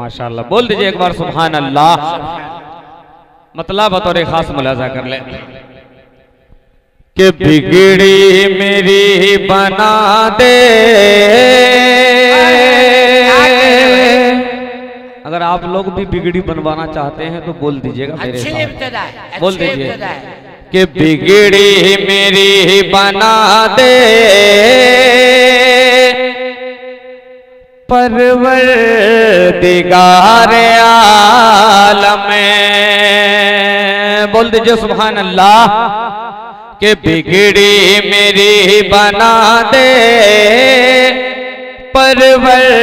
माशाल्लाह, बोल दीजिए एक बार सुभान अल्लाह। मतलब बतौर खास मुलाजा कर ले कि बिगड़ी मेरी बना दे। अगर आप लोग भी बिगड़ी बनवाना चाहते हैं तो बोल दीजिएगा मेरे साथ, बोल दीजिए कि बिगड़ी मेरी बना दे परवरदिगार आलम। बोल दीजिए सुभान अल्लाह कि बिगड़ी मेरी बना दे परवरदिगार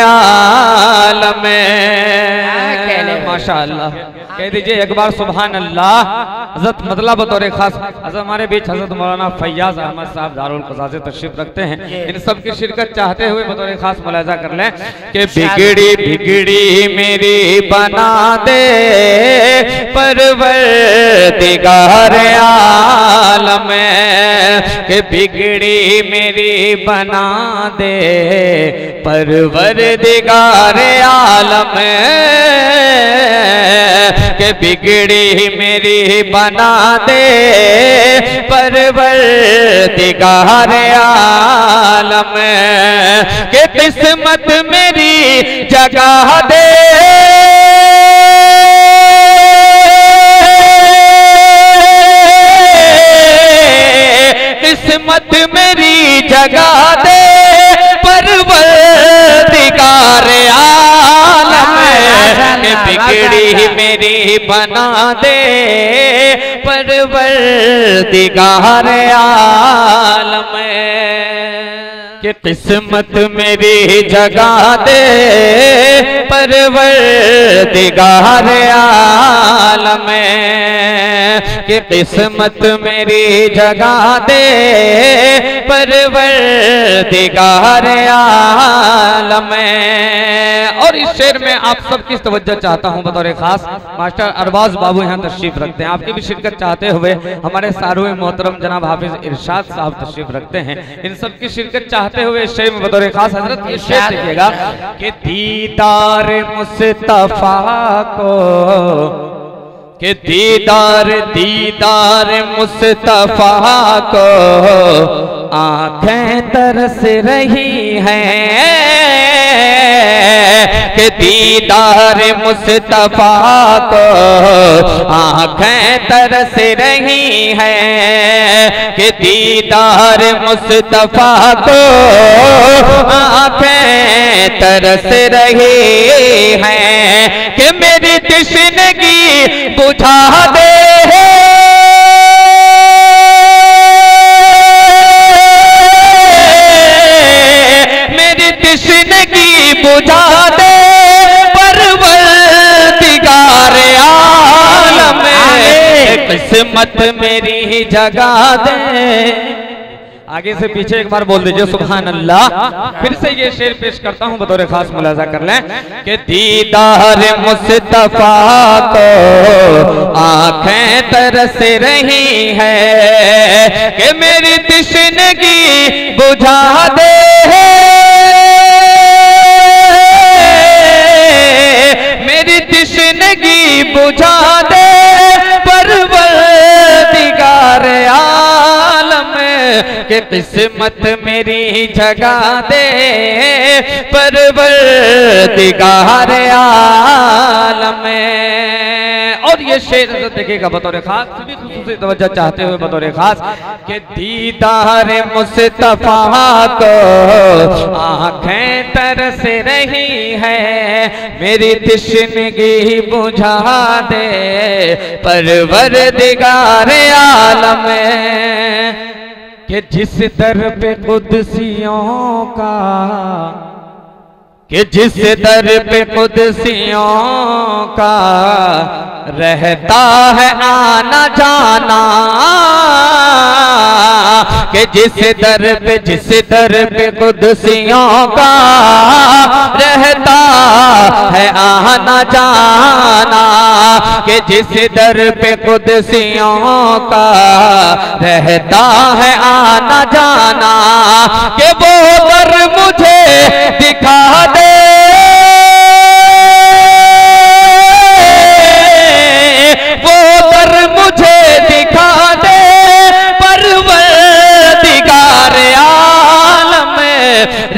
आलम। माशाअल्लाह, कह दीजिए एक बार सुभान अल्लाह। हज़रत मतलब बतौर खास हमारे बीच हज़रत मौलाना फैयाज अहमद साहब दारुल क़ज़ा तशरीफ रखते हैं। इन सब की शिरकत चाहते हुए बतौर खास मुलाजा कर लें कि बिगड़ी बिगड़ी मेरी बना दे परवरदिगार आलम। कि बिगड़ी मेरी बना दे परवरदिगार आलम। कि बिगड़ी मेरी बना दे परवरदिगार आलम। कि किस्मत मेरी जगा दे किस्मत मेरी जगा दे परवरदिगार आलम। कि बिगड़ी मेरी बना दे परवरदिगार आलम। कि किस्मत मेरी जगा दे परवरदिगार आलम। कि किस्मत मेरी जगा दे परवरदिगार आलम। और इस शेर में आप सबकी तवज्जो चाहता हूं बतौर खास मास्टर अरबाज बाबू यहाँ तशरीफ रखते हैं। आपकी भी शिरकत चाहते हुए हमारे सारों मोहतरम जनाब हाफिज इरशाद साहब तशरीफ रखते हैं। इन सब की शिरकत चाहते हुए इस शेर में बतौर खास हजरत ये शेर देखिएगा कि दीदार मुस्तफा को कि दीदार दीदार मुस्तफा को आंखें तरस रही हैं। कि दीदार मुस्तफा को आंखें तरस रही हैं। कि दीदार मुस्तफा को आंखें तरस रही हैं। कि मेरी तृष्णगी बुझा दे मेरी तृष्णगी बुझा दे परवरदिगार आलम। किस्मत मेरी जगा दे। आगे से पीछे एक बार बोल दीजिए सुभान अल्लाह। फिर से ये शेर पेश करता हूं बतौर खास मुलाजा कर लें कि दीदार मुस्तफा को आंखें तरस रही है। कि मेरी तृष्णगी बुझा दे मेरी तृष्णगी बुझा दे परवरदिगार आलम। कि किस्मत मेरी जगा दे परवरदिगार आलम। और ये शेर देखिएगा बतौर खास सभी खुसूसी तवज्जो चाहते हुए बतौर खास कि दीदार मुस्तफा को आंखें तरस रही है। मेरी तृष्णगी बुझा दे परवरदिगार आलम। कि जिस दर पे कुदसियों का कि जिस दर पे कुदसियों का रहता है आना जाना। कि जिस दर पे कुदसियों का रहता है आना जाना। कि जिस दर पे कुदसियों का रहता है आना जाना। कि वो दर मुझे दिखा दे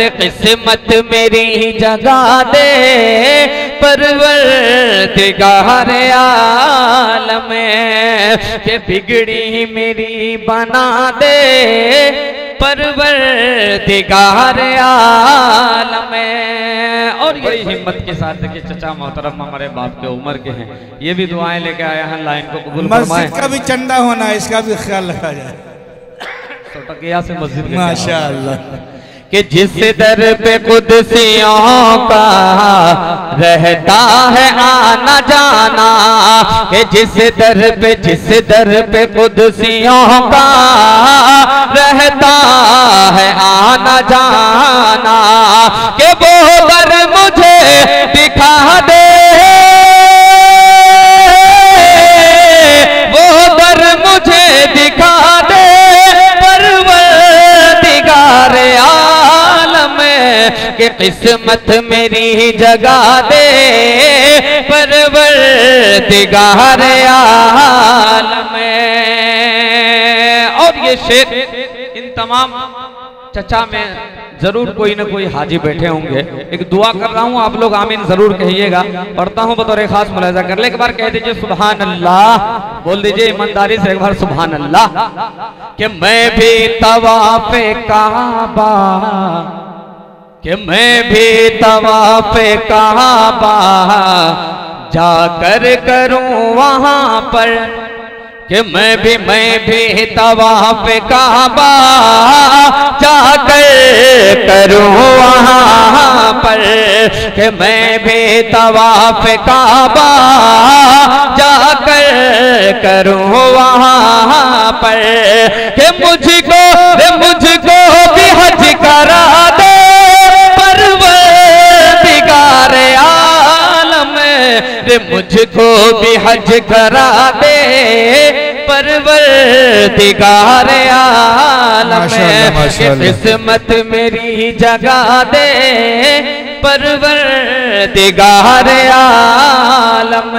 रे किस्मत मेरी जगा दे परवरदिगार आलम के बिगड़ी मेरी बना दे परवरदिगार आलम। और यही हिम्मत के साथ देखिए चचा मोहतरम हमारे बाप के उम्र के हैं, ये भी दुआएं लेके आए हैं, लाइन को कबूल फरमाएं। मस्जिद का भी चंदा होना है, इसका भी ख्याल रखा जाए। टकिया से मस्जिद माशाअल्लाह कि जिस दर पे कुदसियों का रहता है आना जाना, कि जिस दर पे कुदसियों का रहता है आना जाना, कि वो दर मुझे दिखा दे, वो दर मुझे दिखा दे परवरदिगार आलम के किस्मत मेरी जगा दे परवरदिगार आलम। और ये शेर इन तमाम चचा में जरूर कोई ना कोई हाजी बैठे होंगे। एक दुआ कर रहा हूँ, आप लोग आमीन जरूर कहिएगा। पढ़ता हूँ बतौर खास मुलाजा कर ले। एक बार कह दीजिए सुभान अल्लाह, बोल दीजिए ईमानदारी से एक बार सुभान अल्लाह। कि मैं भी तवाफ़े काबा, कि मैं भी तवाफ़े काबा जाकर करूँ वहाँ पर, कि मैं भी तवाफ़े काबा जाकर करूँ वहाँ पर, कि मैं भी तवाफ़े काबा जाकर करूँ वहाँ पर, कि मुझको भी हज करा दे परवरदिगार आलम, रे मुझको भी हज करा दे परवरदिगार आलम। किस्मत मेरी जगा दे परवरदिगार आलम।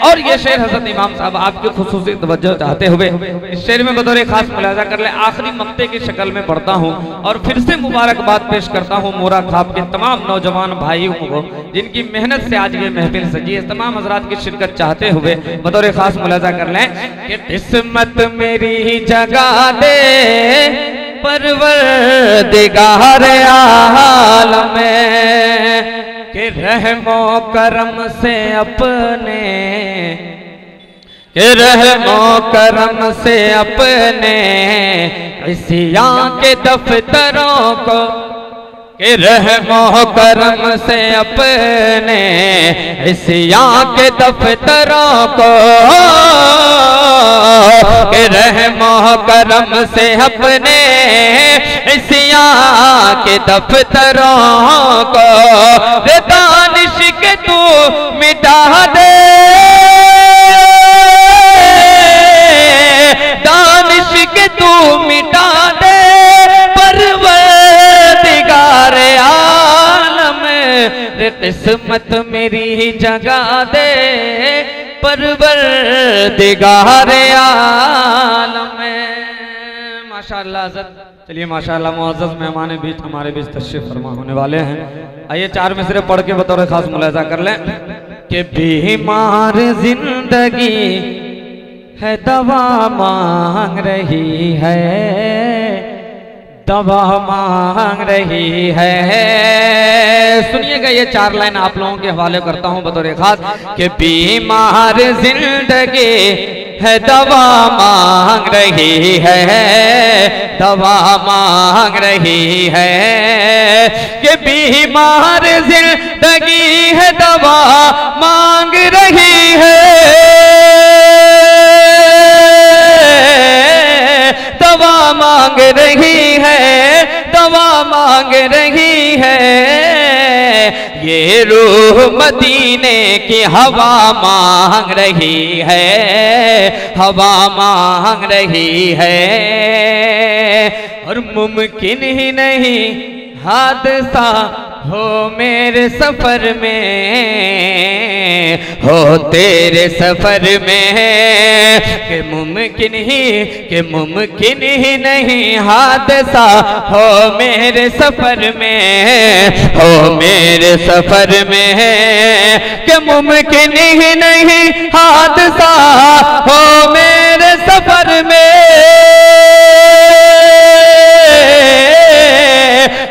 और ये शेर हज़रत इमाम साहब आपकी खुसूसी तवज्जो चाहते हुए इस शेर में बतौर खास मुलाजा कर ले आखिरी मक्ते की शक्ल में पढ़ता हूँ और फिर से मुबारकबाद पेश करता हूँ मोरा खाब के तमाम नौजवान भाइयों को जिनकी मेहनत से आज ये महफिल सजी है। तमाम हजरात की शिरकत चाहते हुए बतौर खास मुलाजा कर लें कि किस्मत मेरी जगा दे परवरदिगार आलम, के रहमो करम से अपने, के रहमो करम से अपने इसियां के दफ्तरों को, के रहमो करम से अपने इसियां के दफ्तरों को, के रहमो करम से अपने इसियां के दफ्तरों को, दानिश के तू मिटा दे, दानिश के तू मिटा दे परवरदिगार आलम, रे किस्मत मेरी जगा दे परवरदिगार आलम। माशाअल्लाह। चलिए माशाअल्लाह मुअज़्ज़ज़ मेहमान बीच हमारे बीच तशरीफ फरमा होने वाले हैं। आइए चार मिसरे पढ़ के बतौर खास मुलाजा कर लें कि बीमार जिंदगी है दवा मांग रही है, दवा मांग रही है। सुनिएगा ये चार लाइन आप लोगों के हवाले करता हूँ बतौर खास कि बीमार जिंदगी है दवा मांग रही है, दवा मांग रही है, कि बीमार जिंदगी है दवा मांग रही है, दवा मांग रही है, दवा मांग रही है। ये रूह मदीने की हवा मांग रही है, हवा मांग रही है। और मुमकिन ही नहीं हादसा हो मेरे सफर में, हो तेरे सफर में कि मुमकिन ही नहीं हादसा हो मेरे सफर में, हो मेरे सफर में कि मुमकिन ही नहीं हादसा हो मेरे सफर में,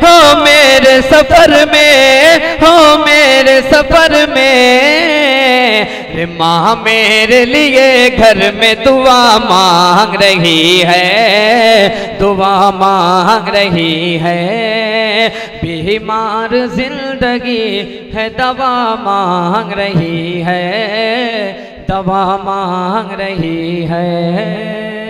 हो मेरे सफर में, हो मेरे सफर में। रे माँ मेरे लिए घर में दुआ मांग रही है, दुआ मांग रही है। बीमार जिंदगी है दवा मांग रही है, दवा मांग रही है।